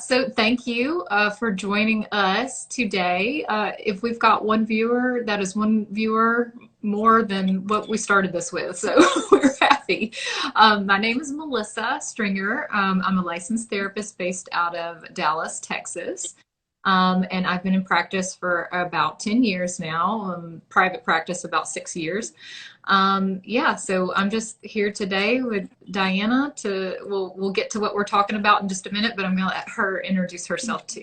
So thank you for joining us today. If we've got one viewer, that is one viewer more than what we started this with, so we're happy. My name is Melissa Stringer. I'm a licensed therapist based out of Dallas, Texas. And I've been in practice for about 10 years now, private practice about 6 years. So I'm just here today with Diana we'll get to what we're talking about in just a minute, but I'm gonna let her introduce herself too.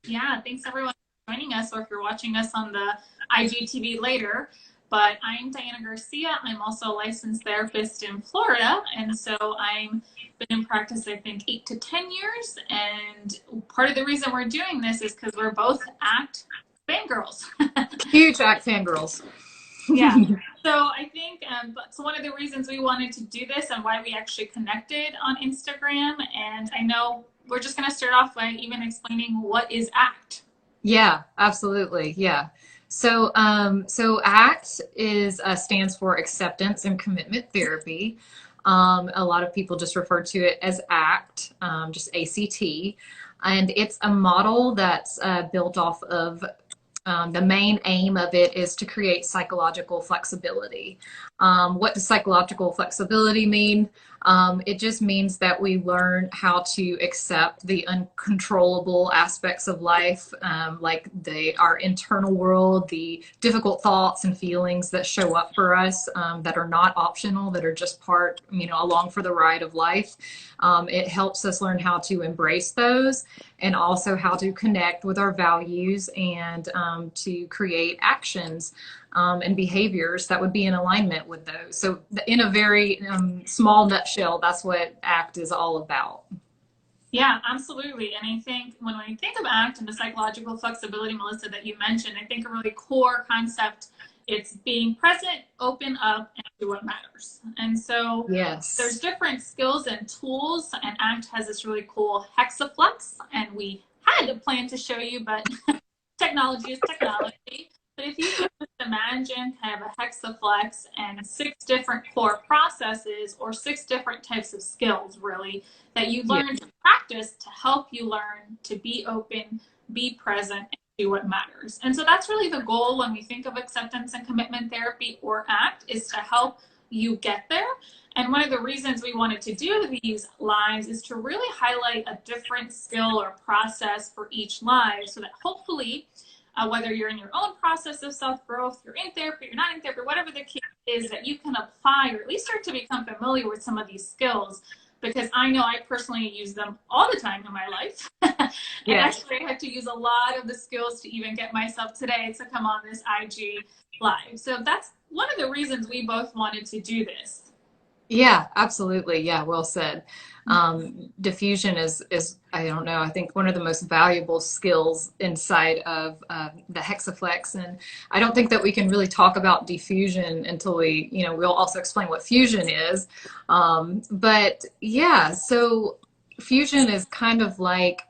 Yeah, thanks everyone for joining us, or if you're watching us on the IGTV later. But I'm Diana Garcia. I'm also a licensed therapist in Florida, and so I've been in practice, I think, 8 to 10 years. And part of the reason we're doing this is because we're both ACT fangirls. Huge ACT fangirls. Yeah. So I think, so one of the reasons we wanted to do this and why we actually connected on Instagram, and I know we're just going to start off by even explaining what is ACT. Yeah, absolutely. Yeah. So ACT stands for Acceptance and Commitment Therapy. A lot of people just refer to it as ACT, just ACT, and it's a model that's built off of the main aim of it is to create psychological flexibility. What does psychological flexibility mean? It just means that we learn how to accept the uncontrollable aspects of life, like our internal world, the difficult thoughts and feelings that show up for us, that are not optional, that are just part, along for the ride of life. It helps us learn how to embrace those and also how to connect with our values and to create actions and behaviors that would be in alignment with those. So in a very small nutshell, that's what ACT is all about. Yeah, absolutely. And I think when I think of ACT and the psychological flexibility, Melissa, that you mentioned, I think a really core concept, it's being present, open up, and do what matters. And so yes, there's different skills and tools, and ACT has this really cool hexaflex, and we had a plan to show you, but technology is technology. But if you could just imagine kind of a hexaflex and 6 different core processes or 6 different types of skills, really, that you learn to practice to help you learn to be open, be present, and do what matters. And so that's really the goal when we think of acceptance and commitment therapy, or ACT, is to help you get there. And one of the reasons we wanted to do these lives is to really highlight a different skill or process for each live, so that hopefully, whether you're in your own process of self-growth, you're in therapy, you're not in therapy, whatever the case is, that you can apply or at least start to become familiar with some of these skills, because I know I personally use them all the time in my life. And actually I had to use a lot of the skills to even get myself today to come on this IG live. So that's one of the reasons we both wanted to do this. Yeah, absolutely. Yeah, well said. Defusion is I don't know, I think one of the most valuable skills inside of the hexaflex. And I don't think that we can really talk about defusion until we'll also explain what fusion is. But yeah, so fusion is kind of like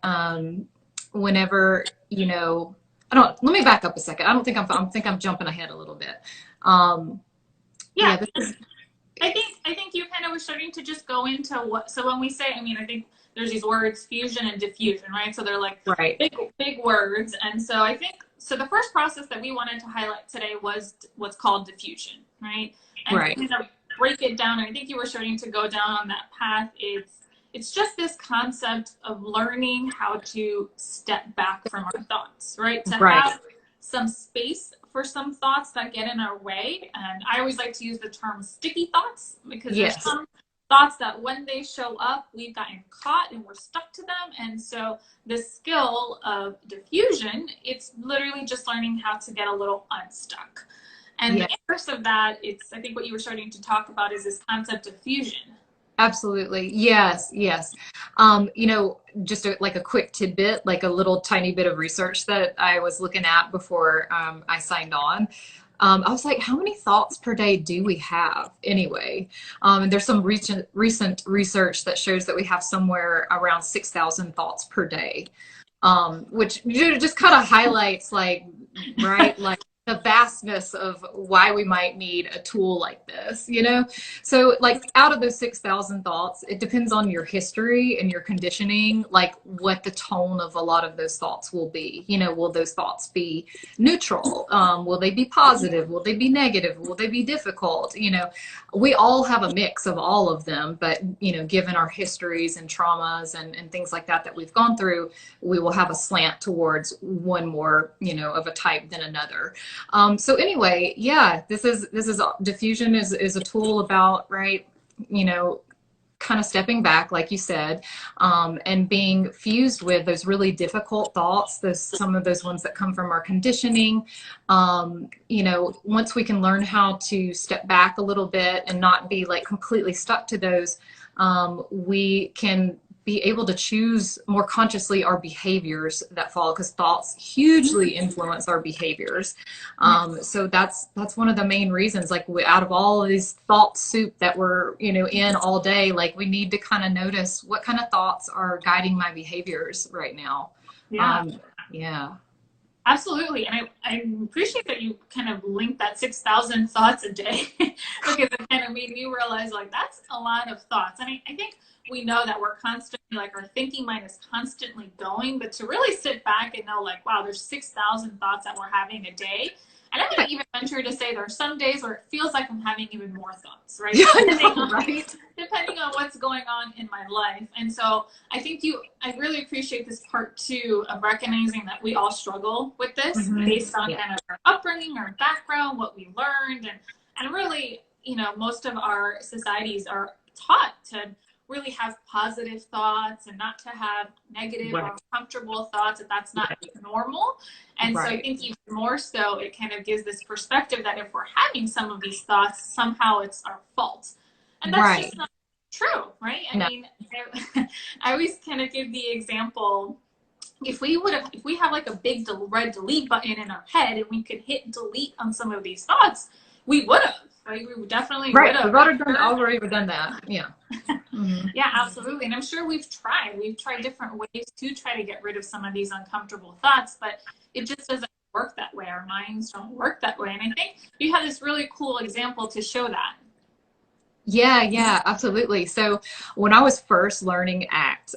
whenever, let me back up a second. I think I'm jumping ahead a little bit. I think you kind of were starting to just go into what, so when we say, I think there's these words, fusion and diffusion, right? So they're like big words. And so I think, so the first process that we wanted to highlight today was what's called diffusion, right? And kind of break it down. And I think you were starting to go down on that path. It's just this concept of learning how to step back from our thoughts, right? To have some space for some thoughts that get in our way. And I always like to use the term sticky thoughts, because there's some thoughts that when they show up, we've gotten caught and we're stuck to them. And so the skill of diffusion, it's literally just learning how to get a little unstuck. And the inverse of that, I think what you were starting to talk about is this concept of fusion. Absolutely. Yes. Just like a quick tidbit, like a little tiny bit of research that I was looking at before I signed on. I was like, how many thoughts per day do we have anyway? And there's some recent research that shows that we have somewhere around 6,000 thoughts per day, which just kind of highlights like the vastness of why we might need a tool like this, you know? So like out of those 6,000 thoughts, it depends on your history and your conditioning, like what the tone of a lot of those thoughts will be. You know, will those thoughts be neutral? Will they be positive? Will they be negative? Will they be difficult? You know, we all have a mix of all of them, but, you know, given our histories and traumas and things like that that we've gone through, we will have a slant towards one more, you know, of a type than another. So anyway, yeah, this is diffusion is a tool about, right, you know, kind of stepping back, like you said, and being fused with those really difficult thoughts, some of those ones that come from our conditioning. You know, once we can learn how to step back a little bit and not be like completely stuck to those, we can be able to choose more consciously our behaviors that follow, because thoughts hugely influence our behaviors. So that's one of the main reasons, like out of all of these thought soup that we're, you know, in all day, like we need to kind of notice what kind of thoughts are guiding my behaviors right now. Yeah. Yeah. Absolutely. And I appreciate that you kind of linked that 6,000 thoughts a day because it kind of made me realize like that's a lot of thoughts. And I think we know that we're constantly, like our thinking mind is constantly going, but to really sit back and know like, wow, there's 6,000 thoughts that we're having a day. And I'm going to even venture to say there are some days where it feels like I'm having even more thoughts, right? Yeah, right. Depending on what's going on in my life. And so I think I really appreciate this part too of recognizing that we all struggle with this based on kind of our upbringing, our background, what we learned. And really, you know, most of our societies are taught to really have positive thoughts and not to have negative or uncomfortable thoughts, that that's not normal. And so I think even more so, it kind of gives this perspective that if we're having some of these thoughts, somehow it's our fault. And that's just not true, right? I mean, I always kind of give the example, if we have like a big red delete button in our head and we could hit delete on some of these thoughts, we would have. Right, we definitely would have. We've already done that. Yeah. Yeah, absolutely. And I'm sure we've tried different ways to try to get rid of some of these uncomfortable thoughts, but it just doesn't work that way. Our minds don't work that way. And I think you have this really cool example to show that. Yeah, absolutely. So when I was first learning ACT,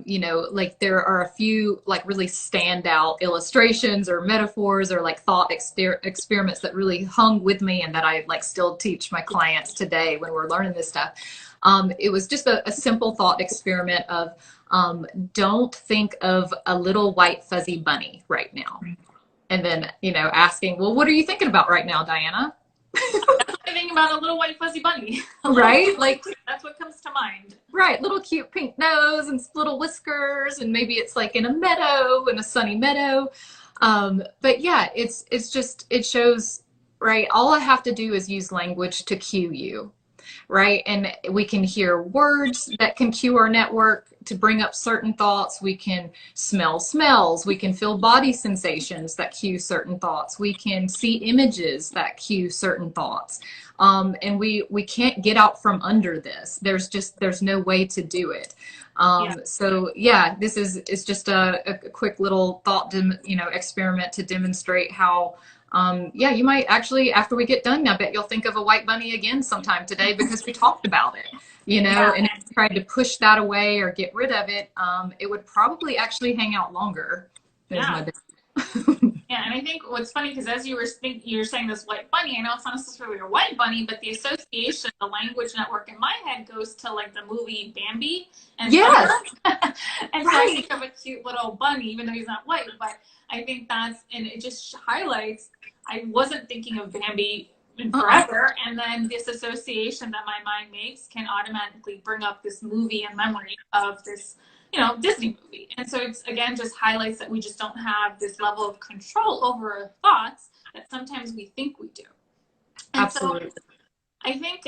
you know, like there are a few like really standout illustrations or metaphors or like thought experiments that really hung with me and that I like still teach my clients today when we're learning this stuff. It was just a simple thought experiment of don't think of a little white fuzzy bunny right now. And then, you know, asking, well, what are you thinking about right now, Diana? Thinking about a little white fuzzy bunny. Right? Like that's what comes to mind. Right. Little cute pink nose and little whiskers. And maybe it's like in a meadow, in a sunny meadow. But yeah, it's just, it shows, right? All I have to do is use language to cue you. Right. And we can hear words that can cue our network to bring up certain thoughts. We can smell smells. We can feel body sensations that cue certain thoughts. We can see images that cue certain thoughts. And we can't get out from under this. There's no way to do it. So yeah, this is just a quick little thought, experiment to demonstrate how, yeah, you might actually, after we get done, I bet you'll think of a white bunny again sometime today because we talked about it, and if you tried to push that away or get rid of it, it would probably actually hang out longer. Yeah, and I think what's funny, because as you were saying this white bunny, I know it's not necessarily a white bunny, but the association, the language network in my head goes to like the movie Bambi. And yes. And so I think of a cute little bunny, even though he's not white, but I think and it just highlights, I wasn't thinking of Bambi in forever, and then this association that my mind makes can automatically bring up this movie and memory of this, Disney movie. And so it's, again, just highlights that we just don't have this level of control over our thoughts that sometimes we think we do. And absolutely. So I think,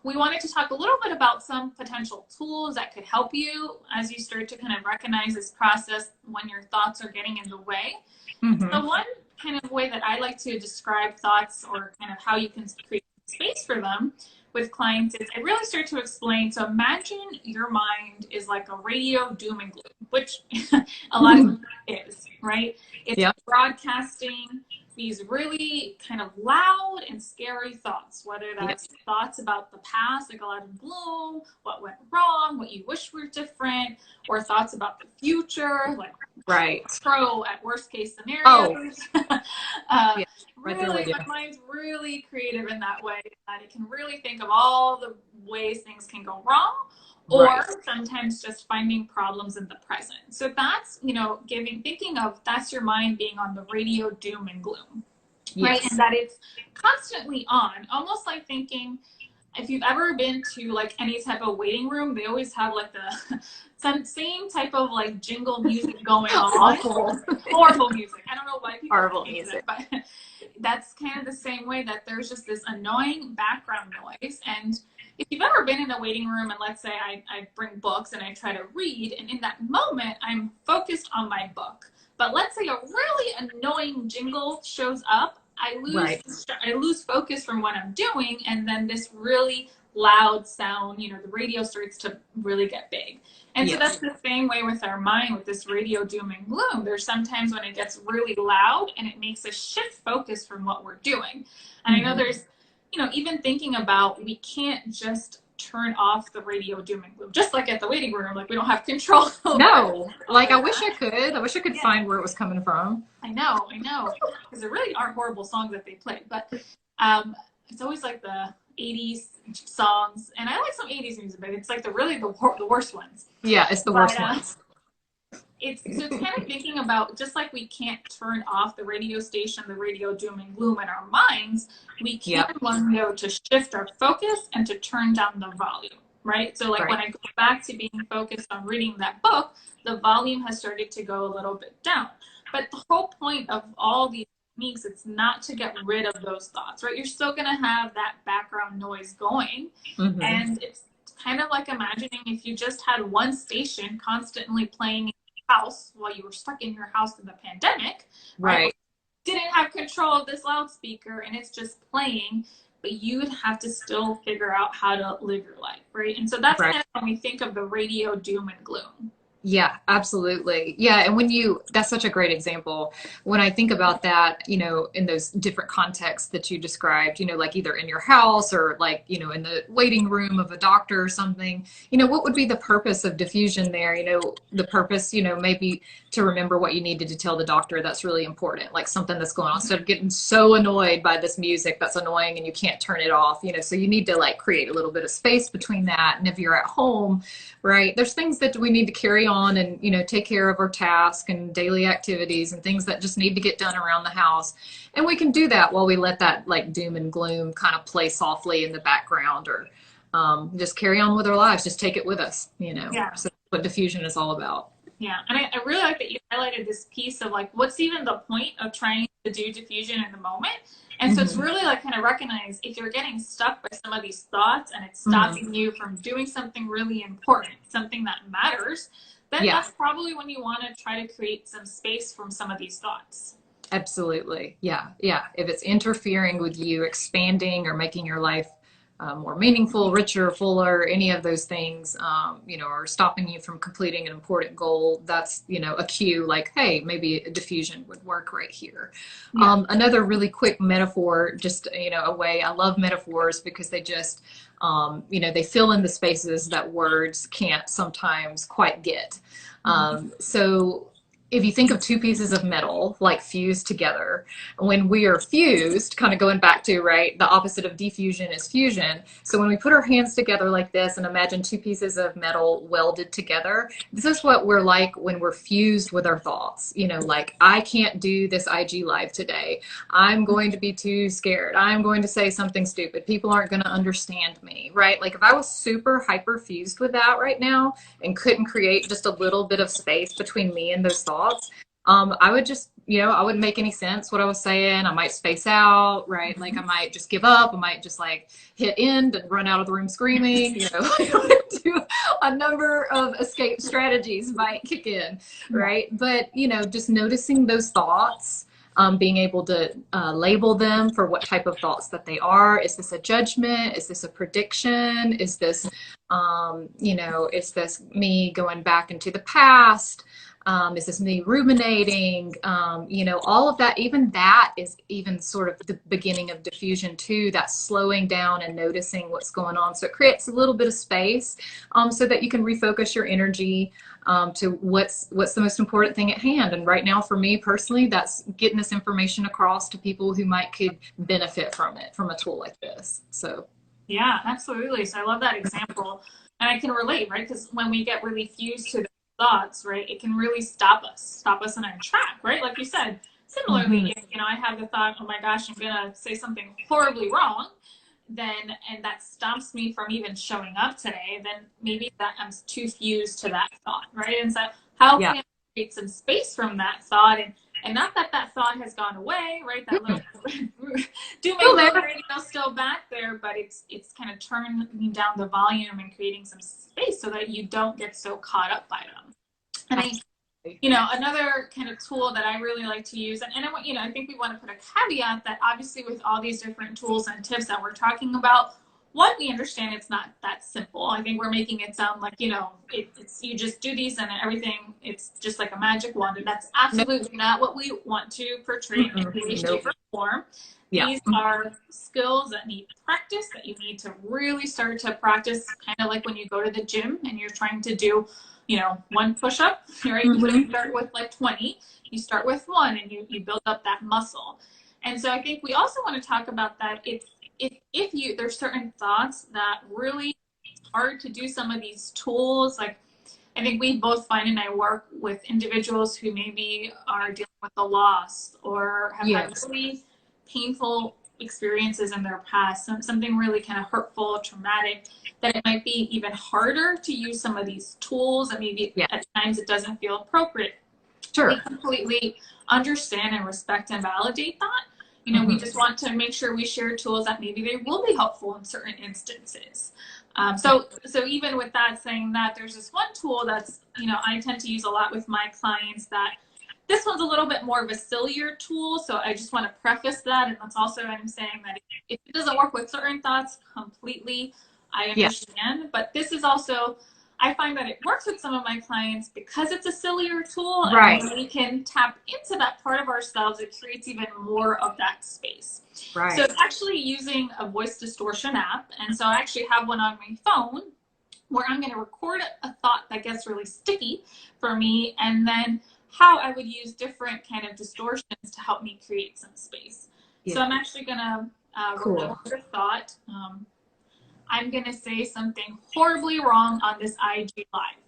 we wanted to talk a little bit about some potential tools that could help you as you start to kind of recognize this process when your thoughts are getting in the way. So one kind of way that I like to describe thoughts, or kind of how you can create space for them with clients, is I really start to explain. So imagine your mind is like a radio doom and gloom, which a lot of it is, right? It's broadcasting these really kind of loud and scary thoughts, whether Yeah. that's thoughts about the past, like a lot of gloom, what went wrong, what you wish were different, or thoughts about the future, like Right. pro at worst case Oh, scenarios. uh, yeah. Right there really, with you. my mind's really creative in that way that it can really think of all the ways things can go wrong, Right. or sometimes just finding problems in the present. So that's, you know, thinking of that's your mind being on the radio doom and gloom, right? And Yes. that it's constantly on, almost like thinking, if you've ever been to like any type of waiting room, they always have like the same type of like jingle music going on. Awful. Horrible music. I don't know why people Horrible hate music. it, but that's kind of the same way that there's just this annoying background noise. And if you've ever been in a waiting room and let's say I bring books and I try to read, and in that moment I'm focused on my book, but let's say a really annoying jingle shows up, Right. I lose focus from what I'm doing, and then this really loud sound, you know, the radio starts to really get big. And so that's Yes. the same way with our mind with this radio doom and gloom. There's sometimes when it gets really loud and it makes us shift focus from what we're doing. And I know there's, you know, even thinking about, we can't just turn off the radio doom and gloom, just like at the waiting room, like we don't have control over No, like I wish that. I could. I wish I could Yeah. find where it was coming from. I know, because there really aren't horrible songs that they play, but it's always like the 80s songs, and I like some 80s music, but it's like the worst ones. Yeah, it's the worst But ones. it's kind of thinking about, just like we can't turn off the radio station, the radio doom and gloom in our minds, we can learn though to shift our focus and to turn down the volume, right? So like when I go back to being focused on reading that book, the volume has started to go a little bit down. But the whole point of all these techniques, it's not to get rid of those thoughts, right? You're still going to have that background noise going. And it's kind of like imagining if you just had one station constantly playing in your house while you were stuck in your house in the pandemic, right? Didn't have control of this loudspeaker and it's just playing, but you would have to still figure out how to live your life, right? And so that's kind of when we think of the radio doom and gloom. Yeah, absolutely. Yeah. And that's such a great example. When I think about that, you know, in those different contexts that you described, you know, like either in your house or like, you know, in the waiting room of a doctor or something, you know, what would be the purpose of diffusion there? You know, the purpose, you know, maybe to remember what you needed to tell the doctor that's really important, like something that's going on, instead of getting so annoyed by this music that's annoying and you can't turn it off, you know, so you need to like create a little bit of space between that. And if you're at home, right, there's things that we need to carry on and, you know, take care of our tasks and daily activities and things that just need to get done around the house. And we can do that while we let that like doom and gloom kind of play softly in the background, or just carry on with our lives, just take it with us, you know. So that's what diffusion is all about. Yeah, and I really like that you highlighted this piece of like, what's even the point of trying to do diffusion in the moment? And so it's really like kind of recognize if you're getting stuck by some of these thoughts and it's stopping you from doing something really important, something that matters, then that's probably when you want to try to create some space from some of these thoughts. Absolutely. Yeah. Yeah. If it's interfering with you expanding or making your life more meaningful, richer, fuller, any of those things, you know, or stopping you from completing an important goal, that's, you know, a cue like, hey, maybe a diffusion would work right here. Another really quick metaphor, just, you know, a way, I love metaphors because they just, you know, they fill in the spaces that words can't sometimes quite get. So if you think of two pieces of metal like fused together, when we are fused, kind of going back to, right, the opposite of diffusion is fusion. So when we put our hands together like this and imagine two pieces of metal welded together, this is what we're like when we're fused with our thoughts. You know, like, I can't do this IG live today. I'm going to be too scared. I'm going to say something stupid. People aren't going to understand me, right? Like if I was super hyper fused with that right now and couldn't create just a little bit of space between me and those thoughts, I would just, you know, I wouldn't make any sense what I was saying. I might space out, right? Like I might just give up. I might just like hit end and run out of the room screaming, you know, do a number of escape strategies might kick in, right? But, you know, just noticing those thoughts, being able to label them for what type of thoughts that they are. Is this a judgment? Is this a prediction? Is this, you know, is this me going back into the past? Is this me ruminating? You know, all of that, even that is even sort of the beginning of diffusion too, that slowing down and noticing what's going on. So it creates a little bit of space so that you can refocus your energy to what's the most important thing at hand. And right now for me personally, that's getting this information across to people who could benefit from it, from a tool like this. So yeah, absolutely. So I love that example, and I can relate, right? Because when we get really fused to the thoughts, right, it can really stop us in our track, right? Like you said, similarly, if, you know, I have the thought, oh my gosh, I'm gonna say something horribly wrong, then, and that stops me from even showing up today, then maybe that I'm too fused to that thought, right? And so how yeah. can I create some space from that thought, and not that that thought has gone away, right? That little doom and gloom radio still back there, but it's kind of turning down the volume and creating some space so that you don't get so caught up by them. And I, you know, another kind of tool that I really like to use, and I want, you know, I think we want to put a caveat that obviously with all these different tools and tips that we're talking about, one, we understand it's not that simple. I think we're making it sound like, you know, it's you just do these and everything, it's just like a magic wand. And that's absolutely not what we want to portray in any shape or form. Yeah. These are skills that need practice, that you need to really start to practice, kind of like when you go to the gym and you're trying to do, you know, one push-up, right? You don't start with like 20. You start with one and you build up that muscle. And so I think we also want to talk about that. If you, there's certain thoughts that really hard to do some of these tools. Like I think we both find, and I work with individuals who maybe are dealing with a loss or have had really painful experiences in their past, something really kind of hurtful, traumatic, that it might be even harder to use some of these tools, and maybe at times it doesn't feel appropriate. Sure. We completely understand and respect and validate that. You know, we just want to make sure we share tools that maybe they will be helpful in certain instances. So even with that, saying that, there's this one tool that's, you know, I tend to use a lot with my clients, that this one's a little bit more of a sillier tool. So I just want to preface that. And that's also, I'm saying that if it doesn't work with certain thoughts completely, I understand. But this is also, I find that it works with some of my clients because it's a sillier tool. Right. And when we can tap into that part of ourselves, it creates even more of that space. Right. So it's actually using a voice distortion app. And so I actually have one on my phone where I'm going to record a thought that gets really sticky for me, and then how I would use different kind of distortions to help me create some space. So I'm actually going to record a thought. I'm going to say something horribly wrong on this IG Live.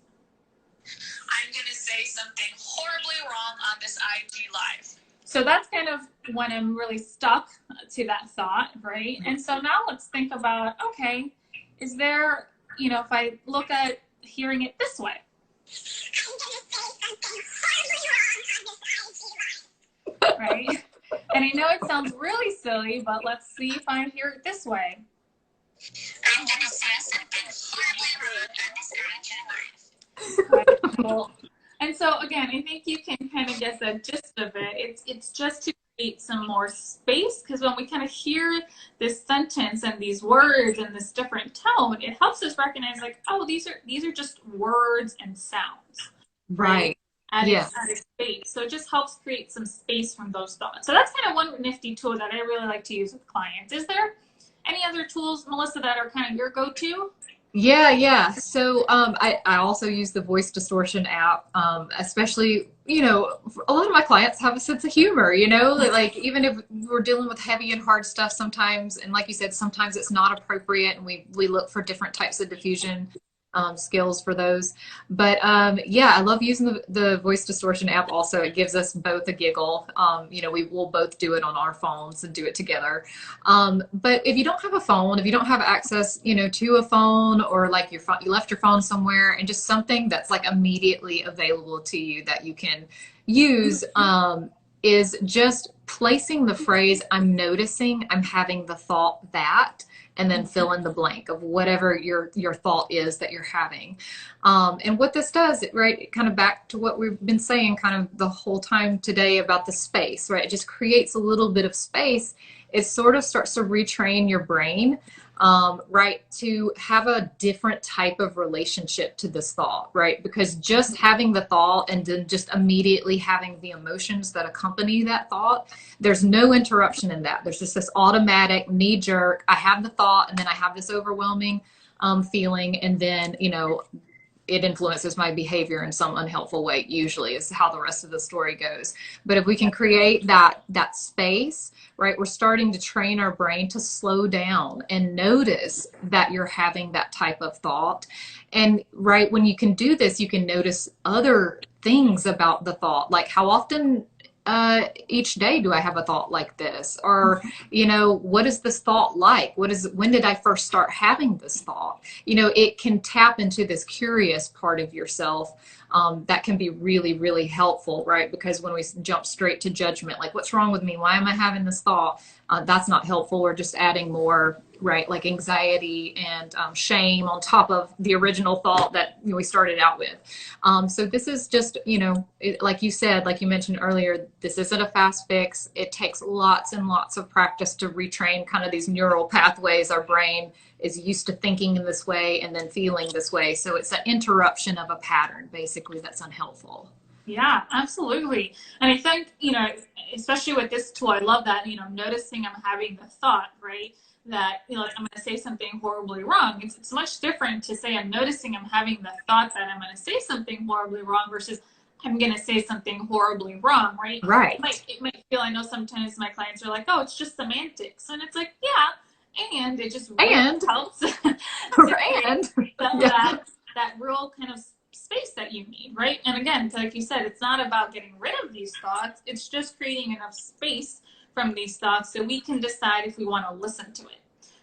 I'm going to say something horribly wrong on this IG Live. So that's kind of when I'm really stuck to that thought, right? And so now let's think about, okay, is there, you know, if I look at hearing it this way. Right? And I know it sounds really silly, but let's see if I hear it this way. I'm gonna say something horribly wrong on this IG Live. Cool. And so again, I think you can kind of get the gist of it. It's just to create some more space, because when we kind of hear this sentence and these words and this different tone, it helps us recognize, like, oh, these are just words and sounds. Right. Added space. So it just helps create some space from those thoughts. So that's kind of one nifty tool that I really like to use with clients. Is there any other tools, Melissa, that are kind of your go-to? Yeah. So I also use the voice distortion app, especially, you know, a lot of my clients have a sense of humor, you know, like even if we're dealing with heavy and hard stuff sometimes, and like you said, sometimes it's not appropriate, and we look for different types of diffusion skills for those. But yeah, I love using the voice distortion app also. It gives us both a giggle. You know, we will both do it on our phones and do it together. But if you don't have a phone, if you don't have access, you know, to a phone, or like you left your phone somewhere, and just something that's like immediately available to you that you can use, is just placing the phrase, I'm noticing, I'm having the thought that, and then fill in the blank of whatever your thought is that you're having. And what this does, right, kind of back to what we've been saying kind of the whole time today about the space, right? It just creates a little bit of space. It sort of starts to retrain your brain right, to have a different type of relationship to this thought, right? Because just having the thought and then just immediately having the emotions that accompany that thought, there's no interruption in that. There's just this automatic knee jerk. I have the thought and then I have this overwhelming feeling, and then, you know, it influences my behavior in some unhelpful way, usually is how the rest of the story goes. But if we can create that space, right, we're starting to train our brain to slow down and notice that you're having that type of thought. And right, when you can do this, you can notice other things about the thought, like how often each day do I have a thought like this? Or, you know, what is this thought like? When did I first start having this thought? You know, it can tap into this curious part of yourself. That can be really, really helpful, right? Because when we jump straight to judgment, like, what's wrong with me? Why am I having this thought? That's not helpful. We're just adding more, right, like anxiety and shame on top of the original thought that, you know, we started out with. So this is just, you know, like you said, like you mentioned earlier, this isn't a fast fix. It takes lots and lots of practice to retrain kind of these neural pathways. Our brain is used to thinking in this way and then feeling this way. So it's an interruption of a pattern, basically, that's unhelpful. Yeah, absolutely. And I think, you know, especially with this tool, I love that, you know, noticing I'm having the thought, right? That, you know, like, I'm going to say something horribly wrong. It's much different to say I'm noticing I'm having the thought that I'm going to say something horribly wrong versus I'm going to say something horribly wrong, right? Right. It might feel, I know sometimes my clients are like, oh, it's just semantics. And it's like, yeah, and it just really helps to fill yeah. that real kind of space that you need, right? And again, like you said, it's not about getting rid of these thoughts. It's just creating enough space from these thoughts so we can decide if we want to listen to it,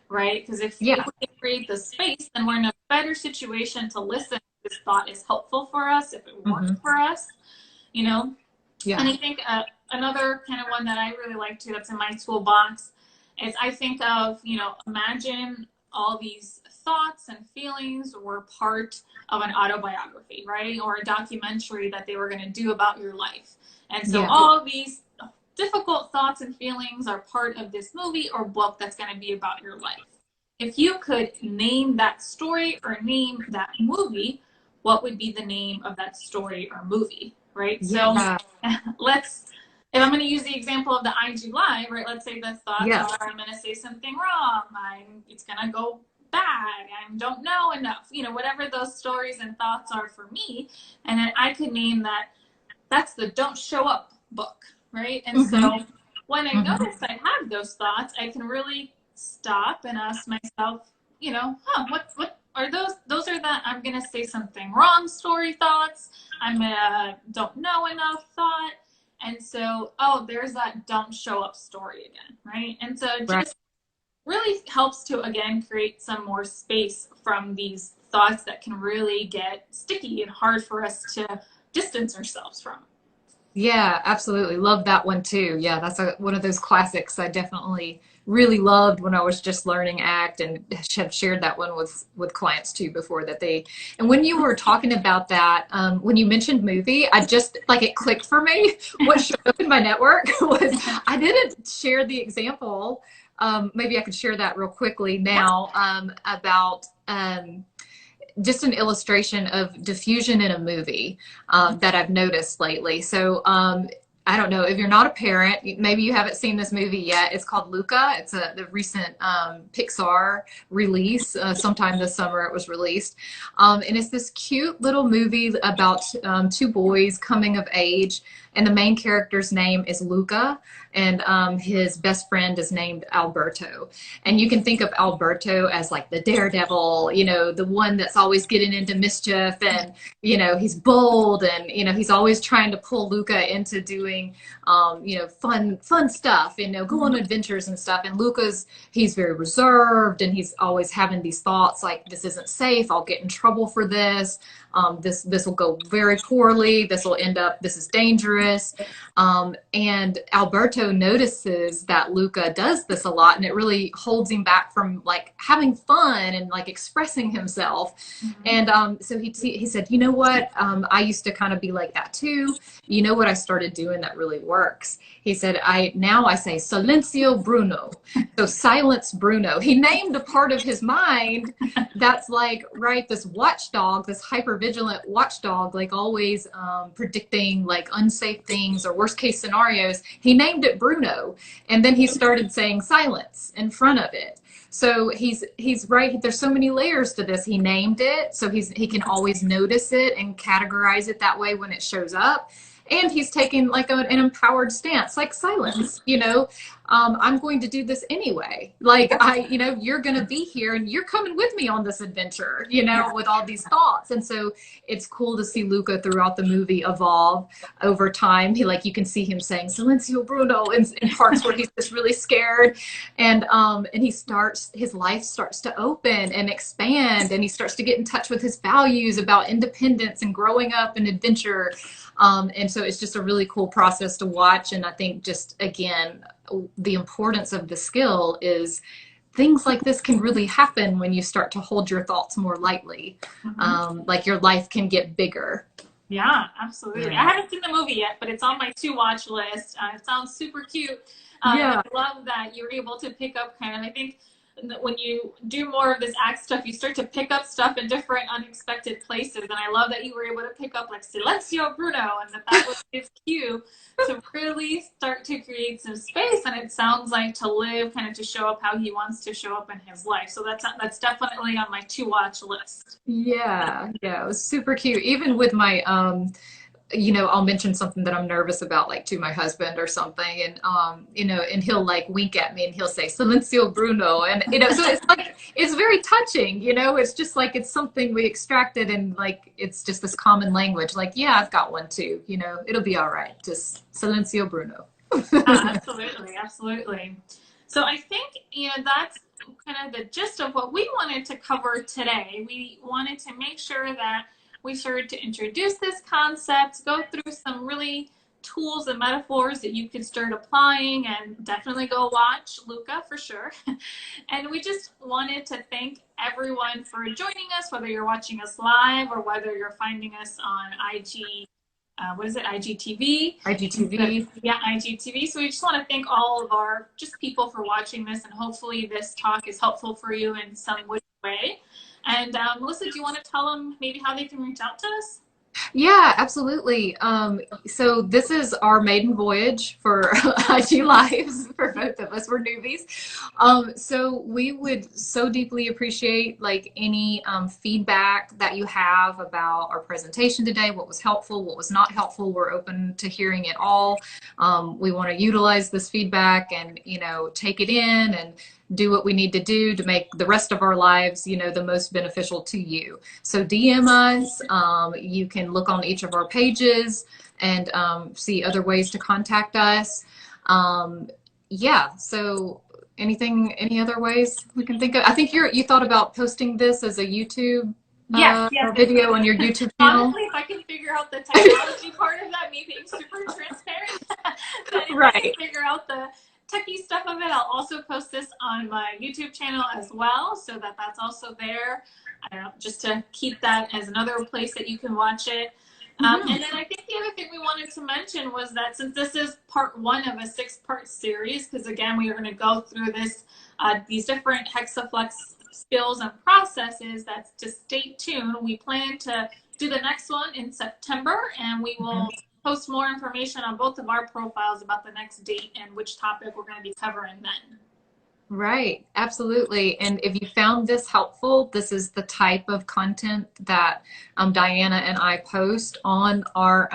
right? Because if we create the space, then we're in a better situation to listen if this thought is helpful for us, if it works for us, you know? Yeah. And I think another kind of one that I really like too, that's in my toolbox, is I think of, you know, imagine all these thoughts and feelings were part of an autobiography, right? Or a documentary that they were going to do about your life. And so all these difficult thoughts and feelings are part of this movie or book that's going to be about your life. If you could name that story or name that movie, what would be the name of that story or movie, right? So if I'm going to use the example of the IG Live, right? Let's say the thoughts are, I'm going to say something wrong. It's going to go bad. I don't know enough. You know, whatever those stories and thoughts are for me. And then I could name that's the Don't Show Up book, right? And so when I notice I have those thoughts, I can really stop and ask myself, you know, what are those? Those are the I'm going to say something wrong story thoughts. Don't know enough thought. And so, there's that don't show up story again, right? And so it just really helps to, again, create some more space from these thoughts that can really get sticky and hard for us to distance ourselves from. Yeah, absolutely. Love that one too. Yeah, that's one of those classics I definitely really loved when I was just learning ACT, and have shared that one with clients too before that and when you were talking about that, when you mentioned movie, I just, like, it clicked for me. What showed up in my network was, I didn't share the example. Maybe I could share that real quickly now, about, just an illustration of diffusion in a movie that I've noticed lately. So I don't know if you're not a parent, maybe you haven't seen this movie yet. It's called Luca. It's the recent Pixar release. Sometime this summer it was released. And it's this cute little movie about two boys coming of age. And the main character's name is Luca, and his best friend is named Alberto. And you can think of Alberto as like the daredevil, you know, the one that's always getting into mischief, and, you know, he's bold, and, you know, he's always trying to pull Luca into doing, you know, fun stuff, you know, go on adventures and stuff. And he's very reserved, and he's always having these thoughts like, this isn't safe, I'll get in trouble for this. This will go very poorly. This will end up, this is dangerous. And Alberto notices that Luca does this a lot, and it really holds him back from like having fun and like expressing himself. Mm-hmm. And so he said, you know what? I used to kind of be like that too. You know what I started doing that really works? He said, now I say Silencio Bruno. So silence Bruno. He named a part of his mind that's like, right, this watchdog, this hypervigilant watchdog, like always predicting like unsafe things or worst case scenarios. He named it Bruno. And then he started saying silence in front of it. So he's right. There's so many layers to this. He named it, so he can always notice it and categorize it that way when it shows up. And he's taking like an empowered stance, like silence, I'm going to do this anyway. Like you're going to be here and you're coming with me on this adventure, with all these thoughts. And so it's cool to see Luca throughout the movie evolve over time. You can see him saying Silencio Bruno in parts where he's just really scared. And his life starts to open and expand, and he starts to get in touch with his values about independence and growing up and adventure. And so it's just a really cool process to watch. And I think just, again, the importance of the skill is things like this can really happen when you start to hold your thoughts more lightly. Mm-hmm. Like your life can get bigger. Yeah, absolutely. Yeah. I haven't seen the movie yet, but it's on my to-watch list. It sounds super cute. Yeah. I love that you're able to pick up I think when you do more of this act stuff, you start to pick up stuff in different unexpected places. And I love that you were able to pick up like Silencio Bruno, and that was his cue to really start to create some space. And it sounds like to live, to show up how he wants to show up in his life. So that's definitely on my to-watch list. Yeah, it was super cute. Even with my I'll mention something that I'm nervous about, like to my husband or something, and and he'll like wink at me and he'll say Silencio Bruno, and so it's like it's very touching, it's just like it's something we extracted, and like it's just this common language, like I've got one too, it'll be all right, just Silencio Bruno. Absolutely. So I think that's kind of the gist of what we wanted to cover today. We wanted to make sure that we started to introduce this concept, go through some really tools and metaphors that you could start applying, and definitely go watch Luca for sure. And we just wanted to thank everyone for joining us, whether you're watching us live or whether you're finding us on IG. IGTV? IGTV. Yeah, IGTV. So we just want to thank all of our people for watching this, and hopefully this talk is helpful for you in some way. And Melissa, do you want to tell them maybe how they can reach out to us? Yeah, absolutely. So this is our maiden voyage for IG Lives for both of us. We're newbies. So we would so deeply appreciate like any feedback that you have about our presentation today, what was helpful, what was not helpful. We're open to hearing it all. We want to utilize this feedback and, take it in and do what we need to do to make the rest of our lives, the most beneficial to you. So DM us. You can look on each of our pages and see other ways to contact us. So any other ways we can think of? I think you thought about posting this as a YouTube video on your YouTube channel. Honestly, if I can figure out the technology part of that, me being super transparent, right. I can figure out the techie stuff of it, I'll also post this on my YouTube channel as well, so that's also there, just to keep that as another place that you can watch it. And then I think the other thing we wanted to mention was that since this is part 1 of a 6-part series, because again, we are going to go through these different Hexaflex skills and processes, that's to stay tuned. We plan to do the next one in September, and we will post more information on both of our profiles about the next date and which topic we're going to be covering then. Right, absolutely. And if you found this helpful, this is the type of content that Diana and I post on our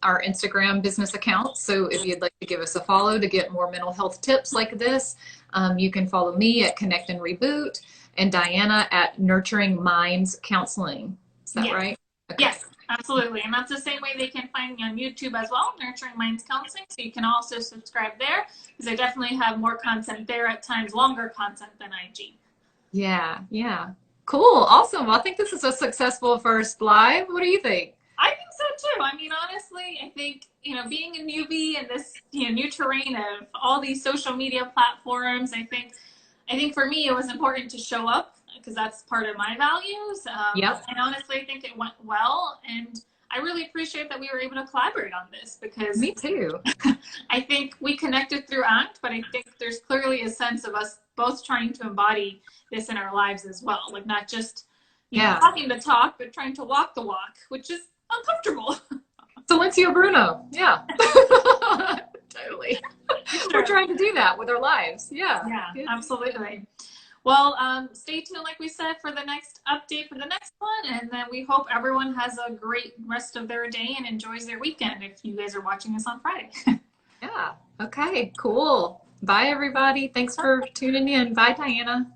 Instagram business accounts. So if you'd like to give us a follow to get more mental health tips like this, you can follow me at Connect and Reboot and Diana at Nurturing Minds Counseling. Is that right? Okay. Yes. Absolutely. And that's the same way they can find me on YouTube as well, Nurturing Minds Counseling. So you can also subscribe there, because I definitely have more content there, at times longer content than IG. Yeah. Cool. Awesome. Well, I think this is a successful first live. What do you think? I think so too. I mean, honestly, I think, being a newbie in this, new terrain of all these social media platforms, I think for me, it was important to show up because that's part of my values. Yep. And honestly, I think it went well. And I really appreciate that we were able to collaborate on this because Me too. I think we connected through ACT, but I think there's clearly a sense of us both trying to embody this in our lives as well. Like not just, Yeah. talking the talk, but trying to walk the walk, which is uncomfortable. Silencio Bruno. Yeah. Totally. We're trying to do that with our lives. Yeah. Yeah, absolutely. Well, stay tuned, like we said, for the next update for the next one. And then we hope everyone has a great rest of their day and enjoys their weekend if you guys are watching this on Friday. Yeah. Okay. Cool. Bye, everybody. Thanks for tuning in. Bye, Diana.